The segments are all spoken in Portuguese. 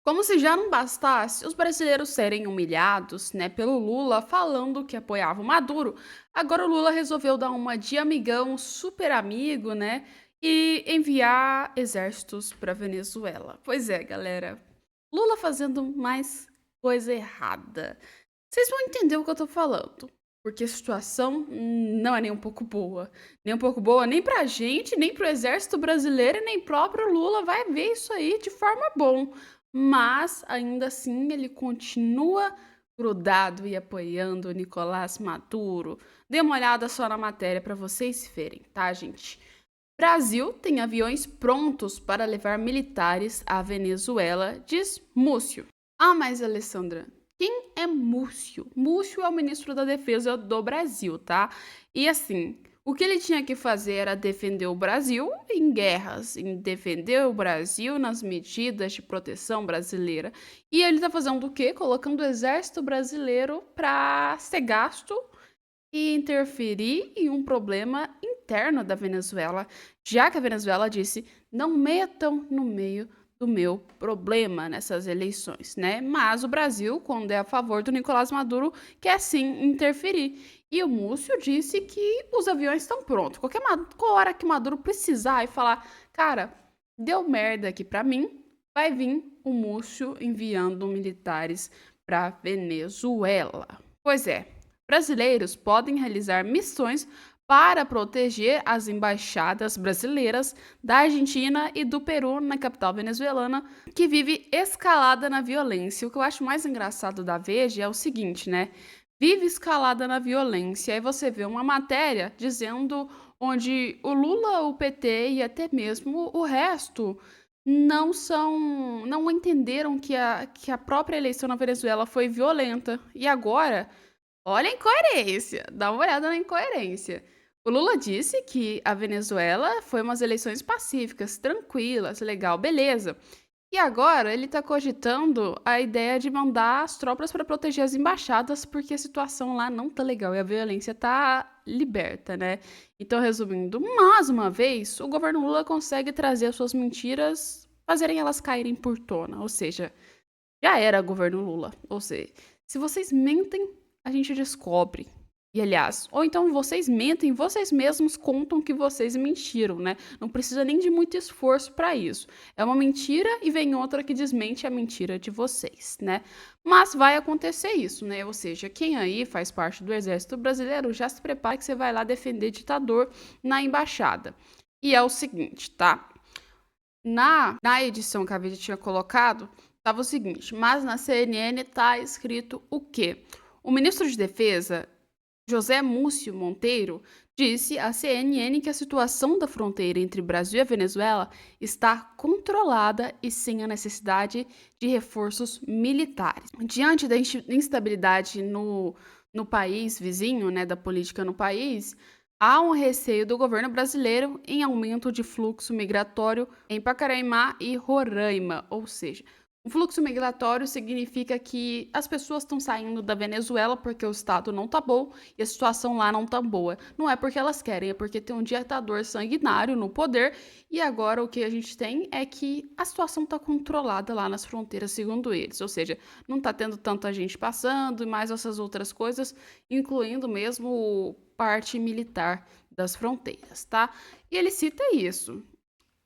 Como se já não bastasse os brasileiros serem humilhados, né, pelo Lula falando que apoiava o Maduro, agora o Lula resolveu dar uma de amigão, super amigo, né, e enviar exércitos para Venezuela. Pois é, galera. Lula fazendo mais coisa errada. Vocês vão entender o que eu tô falando. Porque a situação não é nem um pouco boa. Nem um pouco boa nem pra gente, nem pro exército brasileiro e nem próprio Lula vai ver isso aí de forma bom. Mas, ainda assim, ele continua grudado e apoiando o Nicolás Maduro. Dê uma olhada só na matéria para vocês verem, tá, gente? Brasil tem aviões prontos para levar militares à Venezuela, diz Múcio. Ah, mas Alessandra, quem é Múcio? Múcio é o ministro da Defesa do Brasil, tá? E assim, o que ele tinha que fazer era defender o Brasil em guerras, em defender o Brasil nas medidas de proteção brasileira. E ele tá fazendo o quê? Colocando o exército brasileiro para ser gasto e interferir em um problema interno da Venezuela, já que a Venezuela disse: não metam no meio do meu problema nessas eleições, né? Mas o Brasil, quando é a favor do Nicolás Maduro, quer sim interferir. E o Múcio disse que os aviões estão prontos. Qualquer hora que Maduro precisar e falar, cara, deu merda aqui pra mim, vai vir o Múcio enviando militares para Venezuela. Pois é, brasileiros podem realizar missões para proteger as embaixadas brasileiras da Argentina e do Peru na capital venezuelana, que vive escalada na violência. O que eu acho mais engraçado da Veja é o seguinte, né? Vive escalada na violência. Aí você vê uma matéria dizendo onde o Lula, o PT e até mesmo o resto não entenderam que a própria eleição na Venezuela foi violenta. E agora olha a incoerência, dá uma olhada na incoerência. O Lula disse que a Venezuela foi umas eleições pacíficas, tranquilas, legal, beleza. E agora ele está cogitando a ideia de mandar as tropas para proteger as embaixadas, porque a situação lá não tá legal e a violência tá liberta, né? Então, resumindo, mais uma vez, o governo Lula consegue trazer as suas mentiras, fazerem elas caírem por tona. Ou seja, já era governo Lula. Ou seja, se vocês mentem, a gente descobre. E aliás, ou então vocês mentem, vocês mesmos contam que vocês mentiram, né? Não precisa nem de muito esforço para isso. É uma mentira e vem outra que desmente a mentira de vocês, né? Mas vai acontecer isso, né? Ou seja, quem aí faz parte do Exército Brasileiro já se prepara que você vai lá defender ditador na embaixada. E é o seguinte, tá? Na edição que a Vicky tinha colocado, estava o seguinte, mas na CNN está escrito o quê? O ministro de Defesa, José Múcio Monteiro, disse à CNN que a situação da fronteira entre Brasil e a Venezuela está controlada e sem a necessidade de reforços militares. Diante da instabilidade no país vizinho, né, da política no país, há um receio do governo brasileiro em aumento de fluxo migratório em Pacaraima e Roraima, ou seja, o fluxo migratório significa que as pessoas estão saindo da Venezuela porque o estado não tá bom e a situação lá não tá boa. Não é porque elas querem, é porque tem um ditador sanguinário no poder e agora o que a gente tem é que a situação tá controlada lá nas fronteiras, segundo eles. Ou seja, não tá tendo tanta gente passando e mais essas outras coisas, incluindo mesmo parte militar das fronteiras, tá? E ele cita isso.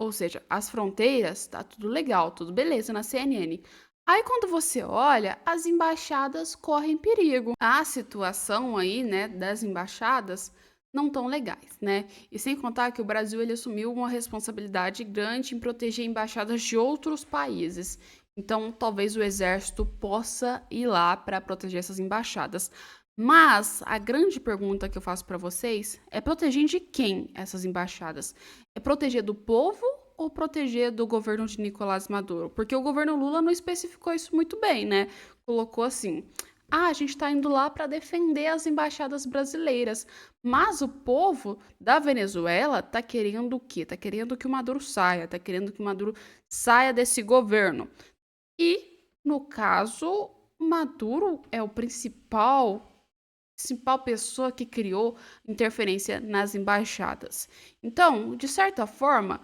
Ou seja, as fronteiras, tá tudo legal, tudo beleza na CNN. Aí quando você olha, as embaixadas correm perigo. A situação aí, né, das embaixadas não tão legais, né? E sem contar que o Brasil ele assumiu uma responsabilidade grande em proteger embaixadas de outros países. Então, talvez o exército possa ir lá para proteger essas embaixadas. Mas a grande pergunta que eu faço para vocês é proteger de quem essas embaixadas? É proteger do povo ou proteger do governo de Nicolás Maduro? Porque o governo Lula não especificou isso muito bem, né? Colocou assim: ah, a gente está indo lá para defender as embaixadas brasileiras. Mas o povo da Venezuela está querendo o quê? Está querendo que o Maduro saia, está querendo que o Maduro saia desse governo. E, no caso, Maduro é o principal pessoa que criou interferência nas embaixadas. Então, de certa forma,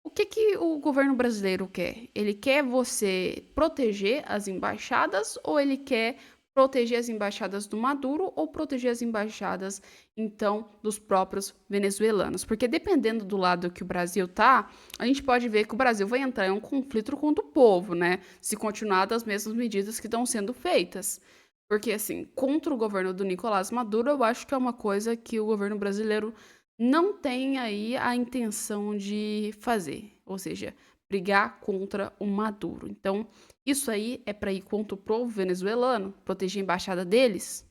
O que que o governo brasileiro quer? Ele quer você proteger as embaixadas ou ele quer proteger as embaixadas do Maduro ou proteger as embaixadas, então, dos próprios venezuelanos? Porque dependendo do lado que o Brasil tá, a gente pode ver que o Brasil vai entrar em um conflito contra o povo, né? Se continuar das mesmas medidas que estão sendo feitas. Porque, assim, contra o governo do Nicolás Maduro, eu acho que é uma coisa que o governo brasileiro não tem aí a intenção de fazer, ou seja, brigar contra o Maduro. Então, isso aí é para ir contra o povo venezuelano, proteger a embaixada deles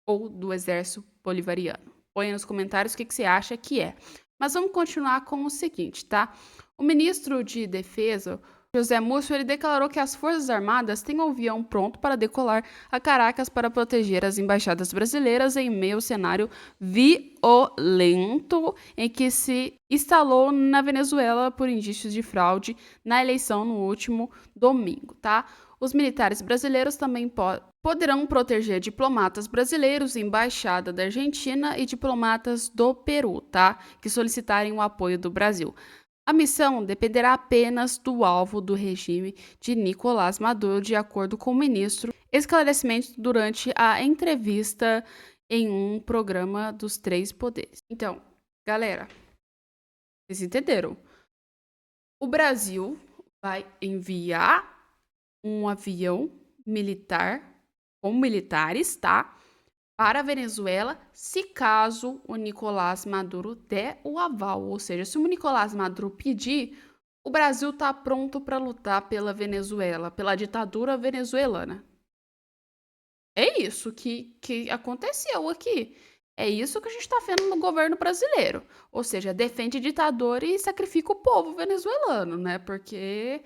ou do exército bolivariano. Põe aí nos comentários o que você acha que é. Mas vamos continuar com o seguinte, tá? O ministro de Defesa, José Múcio, ele declarou que as Forças Armadas têm um avião pronto para decolar a Caracas para proteger as embaixadas brasileiras em meio ao cenário violento em que se instalou na Venezuela por indícios de fraude na eleição no último domingo, tá? Os militares brasileiros também poderão proteger diplomatas brasileiros, embaixada da Argentina e diplomatas do Peru, tá? Que solicitarem o apoio do Brasil. A missão dependerá apenas do alvo do regime de Nicolás Maduro, de acordo com o ministro. Esclarecimento durante a entrevista em um programa dos três poderes. Então, galera, vocês entenderam? O Brasil vai enviar um avião militar com militares, tá? Para a Venezuela, se caso o Nicolás Maduro der o aval, ou seja, se o Nicolás Maduro pedir, o Brasil está pronto para lutar pela Venezuela, pela ditadura venezuelana. É isso que aconteceu aqui. É isso que a gente está vendo no governo brasileiro. Ou seja, defende ditador e sacrifica o povo venezuelano, né? Porque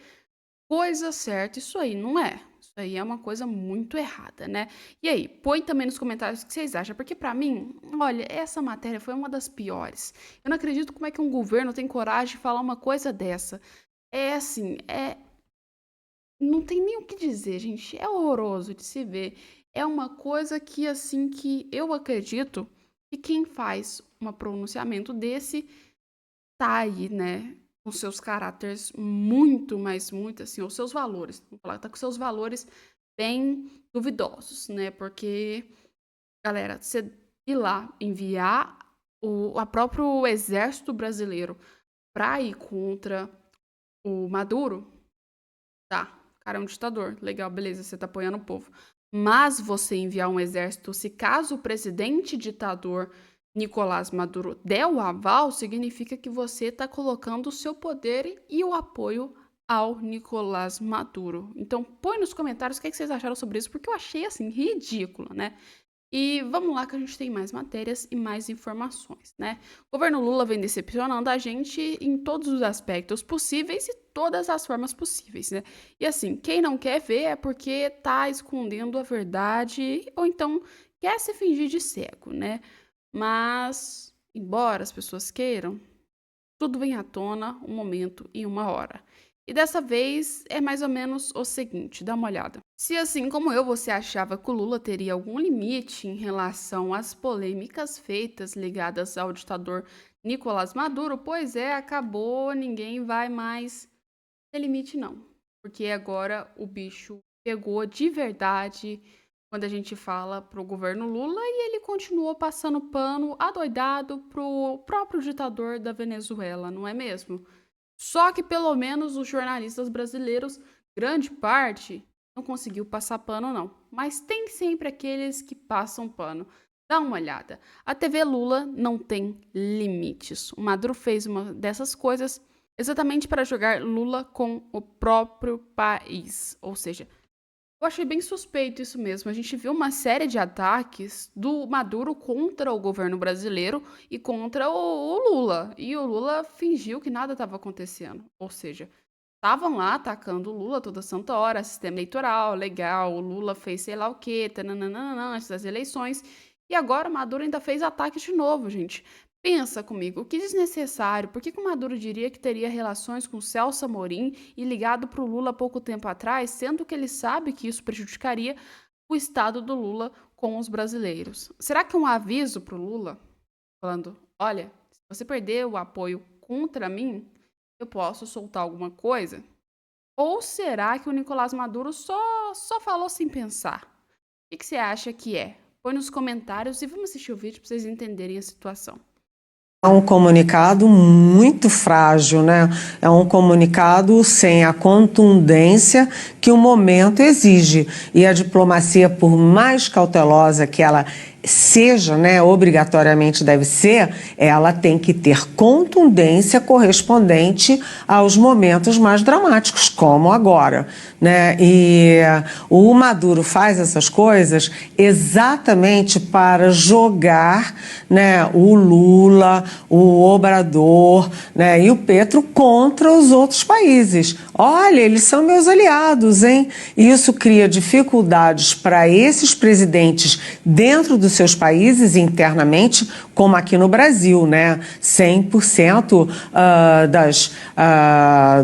coisa certa, isso aí não é. Isso aí é uma coisa muito errada, né? E aí, põe também nos comentários o que vocês acham, porque pra mim, olha, essa matéria foi uma das piores. Eu não acredito como é que um governo tem coragem de falar uma coisa dessa. É assim, não tem nem o que dizer, gente. É horroroso de se ver. É uma coisa que assim que eu acredito que quem faz um pronunciamento desse tá aí, né, com seus caráteres muito, mas muito assim, os seus valores, vamos falar, tá com seus valores bem duvidosos, né? Porque, galera, você ir lá enviar o a próprio exército brasileiro pra ir contra o Maduro, tá, o cara é um ditador, legal, beleza, você tá apoiando o povo. Mas você enviar um exército, se caso o presidente ditador Nicolás Maduro der o aval, significa que você está colocando o seu poder e o apoio ao Nicolás Maduro. Então, põe nos comentários o que vocês acharam sobre isso, porque eu achei, assim, ridículo, né? E vamos lá que a gente tem mais matérias e mais informações, né? O governo Lula vem decepcionando a gente em todos os aspectos possíveis e todas as formas possíveis, né? E assim, quem não quer ver é porque tá escondendo a verdade ou então quer se fingir de cego, né? Mas, embora as pessoas queiram, tudo vem à tona um momento e uma hora. E dessa vez é mais ou menos o seguinte, dá uma olhada. Se assim como eu você achava que o Lula teria algum limite em relação às polêmicas feitas ligadas ao ditador Nicolás Maduro, pois é, acabou, ninguém vai mais ter limite não. Porque agora o bicho pegou de verdade quando a gente fala pro governo Lula e ele continuou passando pano adoidado pro próprio ditador da Venezuela, não é mesmo? Só que pelo menos os jornalistas brasileiros, grande parte, não conseguiu passar pano não. Mas tem sempre aqueles que passam pano. Dá uma olhada. A TV Lula não tem limites. O Maduro fez uma dessas coisas exatamente para jogar Lula com o próprio país. Ou seja, eu achei bem suspeito isso mesmo. A gente viu uma série de ataques do Maduro contra o governo brasileiro e contra o Lula. E o Lula fingiu que nada estava acontecendo. Ou seja, estavam lá atacando o Lula toda santa hora, sistema eleitoral, legal, o Lula fez sei lá o quê, tananana, antes das eleições. E agora o Maduro ainda fez ataque de novo, gente. Pensa comigo, que desnecessário. Por que que o Maduro diria que teria relações com Celso Amorim e ligado para o Lula há pouco tempo atrás, sendo que ele sabe que isso prejudicaria o estado do Lula com os brasileiros? Será que é um aviso para o Lula? Falando, olha, se você perder o apoio contra mim, eu posso soltar alguma coisa? Ou será que o Nicolás Maduro só falou sem pensar? O que você acha que é? Põe nos comentários e vamos assistir o vídeo para vocês entenderem a situação. É um comunicado muito frágil, né? É um comunicado sem a contundência que o momento exige. E a diplomacia, por mais cautelosa que ela seja, né, obrigatoriamente deve ser, ela tem que ter contundência correspondente aos momentos mais dramáticos, como agora, né? E o Maduro faz essas coisas exatamente para jogar, né, o Lula, o Obrador, né, e o Petro contra os outros países. Olha, eles são meus aliados, hein? E isso cria dificuldades para esses presidentes dentro dos seus países internamente, como aqui no Brasil, né? 100%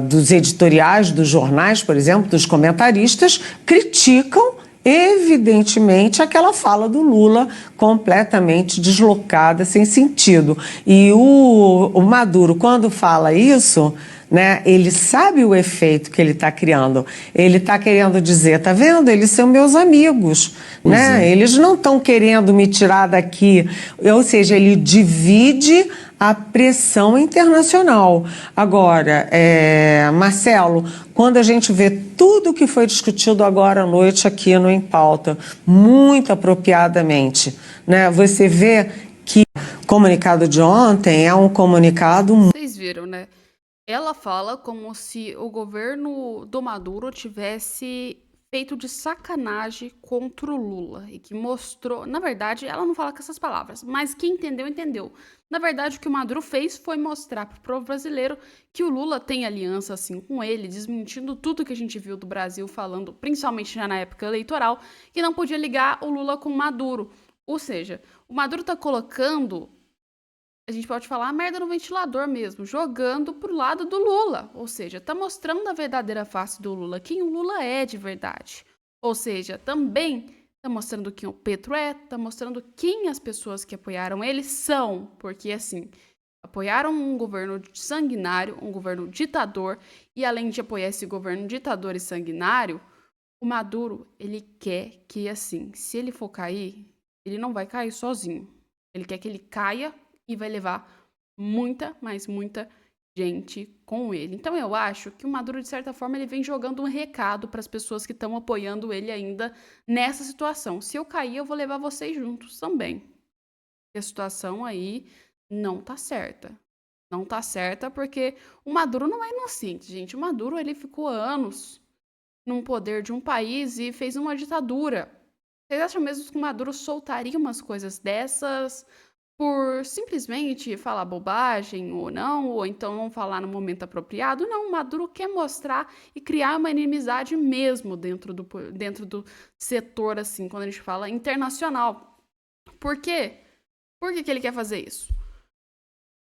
dos editoriais dos jornais, por exemplo, dos comentaristas, criticam evidentemente aquela fala do Lula completamente deslocada, sem sentido. E o Maduro, quando fala isso, né, ele sabe o efeito que ele está criando. Ele está querendo dizer, tá vendo? Eles são meus amigos, né? Eles não estão querendo me tirar daqui. Ou seja, ele divide a pressão internacional. Agora, Marcelo, quando a gente vê tudo o que foi discutido agora à noite aqui no Em Pauta, muito apropriadamente, né? Você vê que o comunicado de ontem é um comunicado. Vocês viram, né? Ela fala como se o governo do Maduro tivesse feito de sacanagem contra o Lula e que mostrou, na verdade, ela não fala com essas palavras, mas quem entendeu, entendeu. Na verdade, o que o Maduro fez foi mostrar para o povo brasileiro que o Lula tem aliança assim com ele, desmentindo tudo que a gente viu do Brasil falando, principalmente já na época eleitoral, que não podia ligar o Lula com o Maduro. Ou seja, o Maduro tá colocando, a gente pode falar a merda no ventilador mesmo, jogando pro lado do Lula. Ou seja, tá mostrando a verdadeira face do Lula, quem o Lula é de verdade. Ou seja, também tá mostrando quem o Petro é, tá mostrando quem as pessoas que apoiaram ele são. Porque, assim, apoiaram um governo sanguinário, um governo ditador, e além de apoiar esse governo ditador e sanguinário, o Maduro, ele quer que, assim, se ele for cair, ele não vai cair sozinho. Ele quer que ele caia e vai levar muita, mas muita gente com ele. Então eu acho que o Maduro, de certa forma, ele vem jogando um recado para as pessoas que estão apoiando ele ainda nessa situação. Se eu cair, eu vou levar vocês juntos também. E a situação aí não tá certa. Não tá certa porque o Maduro não é inocente, gente. O Maduro, ele ficou anos num poder de um país e fez uma ditadura. Vocês acham mesmo que o Maduro soltaria umas coisas dessas por simplesmente falar bobagem ou não, ou então não falar no momento apropriado? Não, o Maduro quer mostrar e criar uma inimizade mesmo dentro do setor, assim, quando a gente fala internacional. Por quê? Por que ele quer fazer isso?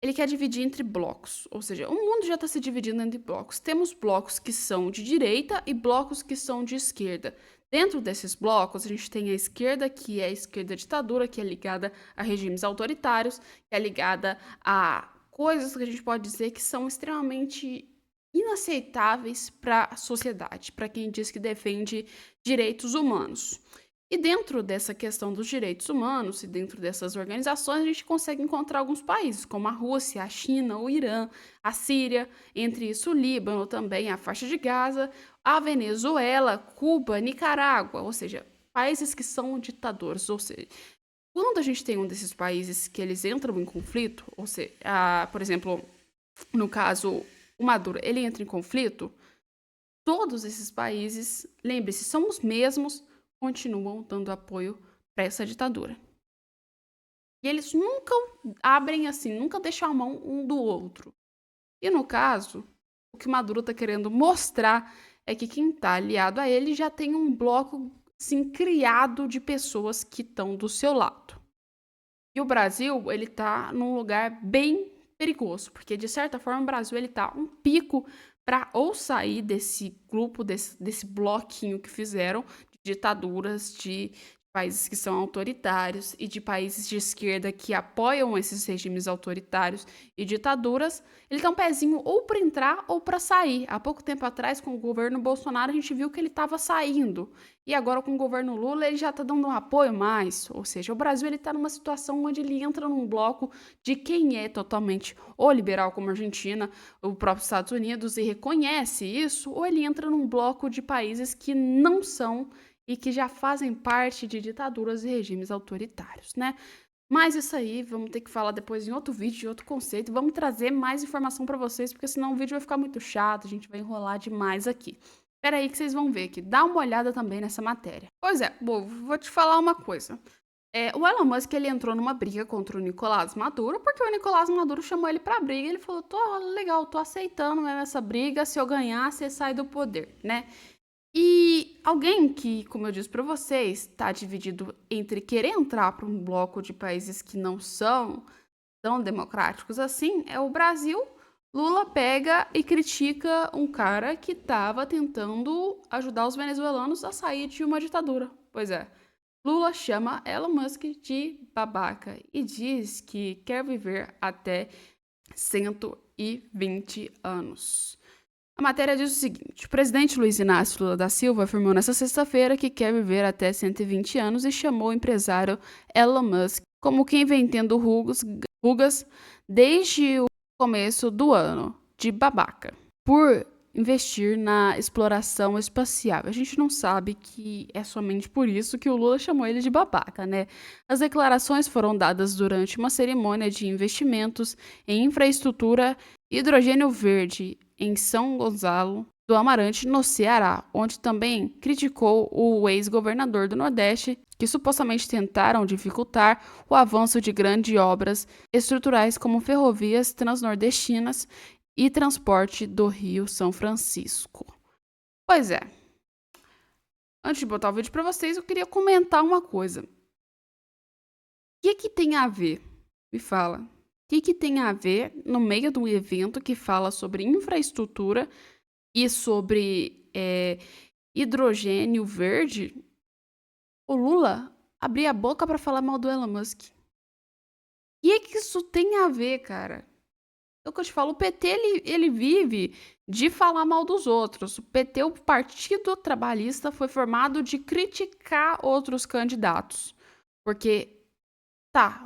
Ele quer dividir entre blocos, ou seja, o mundo já está se dividindo entre blocos. Temos blocos que são de direita e blocos que são de esquerda. Dentro desses blocos, a gente tem a esquerda, que é a esquerda ditadura, que é ligada a regimes autoritários, que é ligada a coisas que a gente pode dizer que são extremamente inaceitáveis para a sociedade, para quem diz que defende direitos humanos. E dentro dessa questão dos direitos humanos e dentro dessas organizações, a gente consegue encontrar alguns países, como a Rússia, a China, o Irã, a Síria, entre isso o Líbano também, a faixa de Gaza, a Venezuela, Cuba, Nicarágua, ou seja, países que são ditadores. Ou seja, quando a gente tem um desses países que eles entram em conflito, ou seja, por exemplo, no caso, o Maduro, ele entra em conflito, todos esses países, lembre-se, são os mesmos, continuam dando apoio para essa ditadura. E eles nunca abrem assim, nunca deixam a mão um do outro. E no caso, o que Maduro está querendo mostrar é que quem está aliado a ele já tem um bloco assim, criado de pessoas que estão do seu lado. E o Brasil, ele está num lugar bem perigoso, porque de certa forma o Brasil ele tá um pico para ou sair desse grupo, desse bloquinho que fizeram de ditaduras, de países que são autoritários e de países de esquerda que apoiam esses regimes autoritários e ditaduras, ele tá um pezinho ou para entrar ou para sair. Há pouco tempo atrás, com o governo Bolsonaro, a gente viu que ele estava saindo. E agora, com o governo Lula, ele já está dando um apoio mais. Ou seja, o Brasil está numa situação onde ele entra num bloco de quem é totalmente ou liberal, como a Argentina, o próprio Estados Unidos, e reconhece isso, ou ele entra num bloco de países que não são e que já fazem parte de ditaduras e regimes autoritários, né? Mas isso aí, vamos ter que falar depois em outro vídeo, em outro conceito. Vamos trazer mais informação para vocês, porque senão o vídeo vai ficar muito chato, a gente vai enrolar demais aqui. Espera aí que vocês vão ver aqui. Dá uma olhada também nessa matéria. Pois é, vou te falar uma coisa. O Elon Musk, ele entrou numa briga contra o Nicolás Maduro, porque o Nicolás Maduro chamou ele pra briga. Ele falou, legal, tô aceitando mesmo essa briga, se eu ganhar, você sai do poder, né? E alguém que, como eu disse para vocês, está dividido entre querer entrar para um bloco de países que não são tão democráticos assim, é o Brasil. Lula pega e critica um cara que estava tentando ajudar os venezuelanos a sair de uma ditadura. Pois é, Lula chama Elon Musk de babaca e diz que quer viver até 120 anos. A matéria diz o seguinte: o presidente Luiz Inácio Lula da Silva afirmou nesta sexta-feira que quer viver até 120 anos e chamou o empresário Elon Musk como quem vem tendo rugas desde o começo do ano, de babaca, por investir na exploração espacial. A gente não sabe que é somente por isso que o Lula chamou ele de babaca, né? As declarações foram dadas durante uma cerimônia de investimentos em infraestrutura hidrogênio verde em São Gonçalo do Amarante, no Ceará, onde também criticou o ex-governador do Nordeste, que supostamente tentaram dificultar o avanço de grandes obras estruturais como ferrovias transnordestinas e transporte do Rio São Francisco. Pois é. Antes de botar o vídeo para vocês, eu queria comentar uma coisa. O que tem a ver? Me fala. O que tem a ver no meio de um evento que fala sobre infraestrutura e sobre hidrogênio verde, o Lula abrir a boca para falar mal do Elon Musk? O que isso tem a ver, cara? É o que eu te falo, o PT ele vive de falar mal dos outros. O PT, o Partido Trabalhista, foi formado de criticar outros candidatos. Porque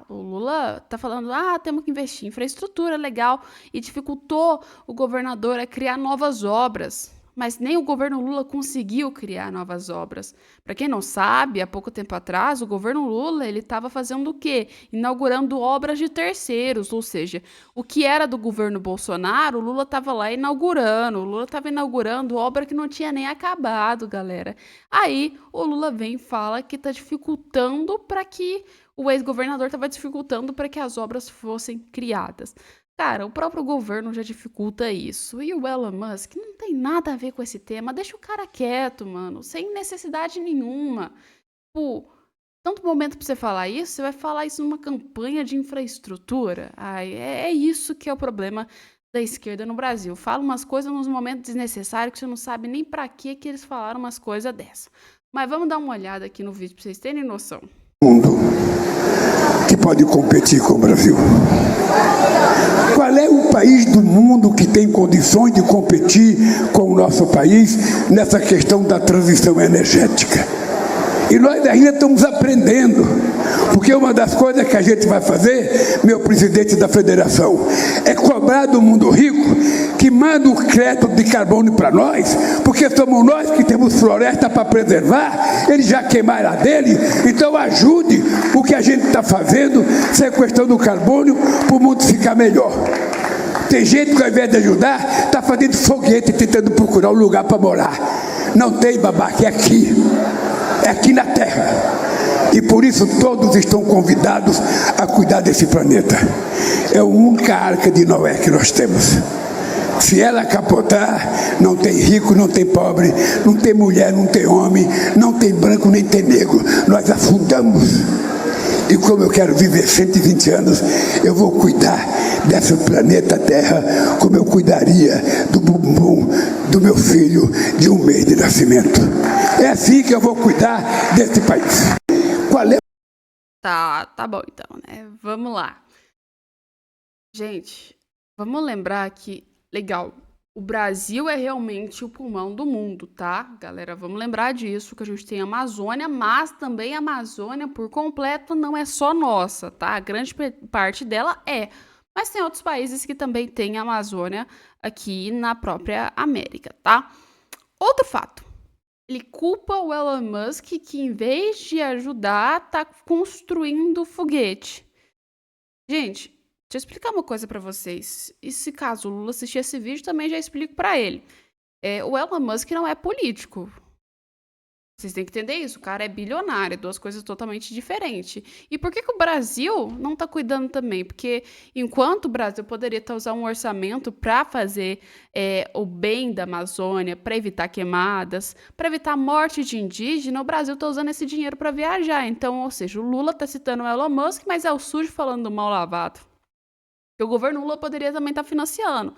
o Lula tá falando, temos que investir em infraestrutura, legal, e dificultou o governador a criar novas obras. Mas nem o governo Lula conseguiu criar novas obras. Para quem não sabe, há pouco tempo atrás, o governo Lula ele estava fazendo o quê? Inaugurando obras de terceiros, ou seja, o que era do governo Bolsonaro, o Lula estava lá inaugurando. O Lula estava inaugurando obra que não tinha nem acabado, galera. Aí o Lula vem e fala que está dificultando para que o ex-governador estava dificultando para que as obras fossem criadas. Cara, o próprio governo já dificulta isso. E o Elon Musk não tem nada a ver com esse tema. Deixa o cara quieto, mano. Sem necessidade nenhuma. Pô, tanto momento pra você falar isso, você vai falar isso numa campanha de infraestrutura. É isso que é o problema da esquerda no Brasil. Fala umas coisas nos momentos desnecessários que você não sabe nem pra que eles falaram umas coisas dessas. Mas vamos dar uma olhada aqui no vídeo pra vocês terem noção. Mundo que pode competir com o Brasil. Qual é o país do mundo que tem condições de competir com o nosso país nessa questão da transição energética? E nós ainda estamos aprendendo, porque uma das coisas que a gente vai fazer, meu presidente da federação, é cobrar do mundo rico que manda o crédito de carbono para nós, porque somos nós que temos floresta para preservar, eles já queimaram a dele, então ajude o que a gente está fazendo, sequestrando o carbono, para o mundo ficar melhor. Tem gente que ao invés de ajudar, está fazendo foguete, tentando procurar um lugar para morar. Não tem, babaca, é aqui na Terra. E por isso todos estão convidados a cuidar desse planeta. É a única arca de Noé que nós temos. Se ela capotar, não tem rico, não tem pobre, não tem mulher, não tem homem, não tem branco, nem tem negro. Nós afundamos. E como eu quero viver 120 anos, eu vou cuidar desse planeta Terra como eu cuidaria do bumbum do meu filho de 1 mês de nascimento. É assim que eu vou cuidar desse país. Qual é? Tá bom então, né? Vamos lá. Gente, vamos lembrar que, legal, o Brasil é realmente o pulmão do mundo, tá? Galera, vamos lembrar disso, que a gente tem a Amazônia, mas também a Amazônia por completo não é só nossa, tá? A grande parte dela é. Mas tem outros países que também têm a Amazônia aqui na própria América, tá? Outro fato. Ele culpa o Elon Musk que, em vez de ajudar, tá construindo foguete. Gente, deixa eu explicar uma coisa pra vocês. E se caso o Lula assistir esse vídeo, também já explico pra ele. O Elon Musk não é político. Vocês têm que entender isso. O cara é bilionário, duas coisas totalmente diferentes. E por que o Brasil não tá cuidando também? Porque enquanto o Brasil poderia estar usando um orçamento para fazer o bem da Amazônia, para evitar queimadas, para evitar morte de indígena, o Brasil tá usando esse dinheiro para viajar. Então, ou seja, o Lula tá citando o Elon Musk, mas é o sujo falando do mal lavado. Que o governo Lula poderia também estar financiando.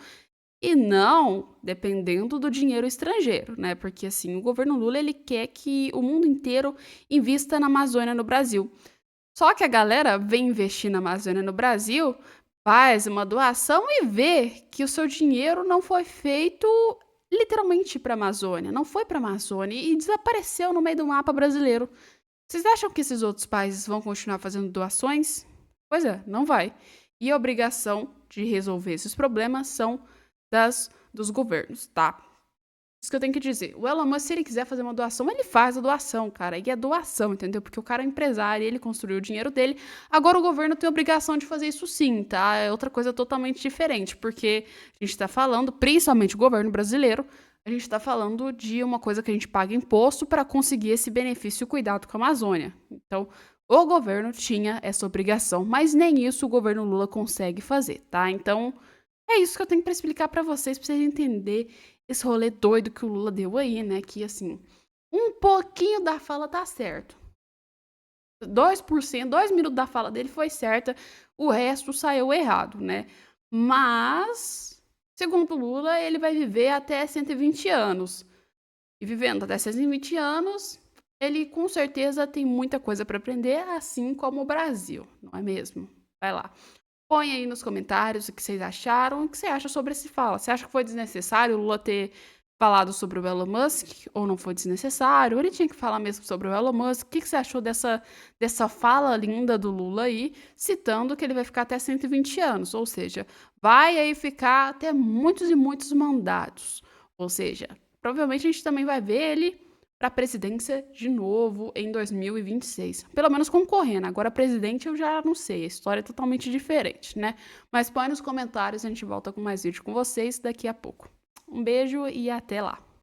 E não dependendo do dinheiro estrangeiro, né? Porque assim, o governo Lula ele quer que o mundo inteiro invista na Amazônia no Brasil. Só que a galera vem investir na Amazônia no Brasil, faz uma doação e vê que o seu dinheiro não foi feito literalmente para a Amazônia, não foi para a Amazônia e desapareceu no meio do mapa brasileiro. Vocês acham que esses outros países vão continuar fazendo doações? Pois é, não vai. E a obrigação de resolver esses problemas são dos governos, tá? Isso que eu tenho que dizer. O Elon Musk, se ele quiser fazer uma doação, ele faz a doação, cara. E é doação, entendeu? Porque o cara é empresário, ele construiu o dinheiro dele. Agora o governo tem a obrigação de fazer isso sim, tá? É outra coisa totalmente diferente, porque a gente tá falando, principalmente o governo brasileiro, a gente tá falando de uma coisa que a gente paga imposto para conseguir esse benefício e cuidado com a Amazônia. Então, o governo tinha essa obrigação, mas nem isso o governo Lula consegue fazer, tá? Então, é isso que eu tenho para explicar para vocês entender esse rolê doido que o Lula deu aí, né? Que, assim, um pouquinho da fala tá certo. 2%, 2 minutos da fala dele foi certa, o resto saiu errado, né? Mas, segundo o Lula, ele vai viver até 120 anos. E vivendo até 120 anos, ele com certeza tem muita coisa para aprender, assim como o Brasil, não é mesmo? Vai lá. Põe aí nos comentários o que vocês acharam, o que você acha sobre esse fala. Você acha que foi desnecessário o Lula ter falado sobre o Elon Musk ou não foi desnecessário? Ele tinha que falar mesmo sobre o Elon Musk. O que você achou dessa fala linda do Lula aí, citando que ele vai ficar até 120 anos? Ou seja, vai aí ficar até muitos e muitos mandatos. Ou seja, provavelmente a gente também vai ver ele para a presidência de novo em 2026. Pelo menos concorrendo. Agora, presidente, eu já não sei. A história é totalmente diferente, né? Mas põe nos comentários, a gente volta com mais vídeo com vocês daqui a pouco. Um beijo e até lá.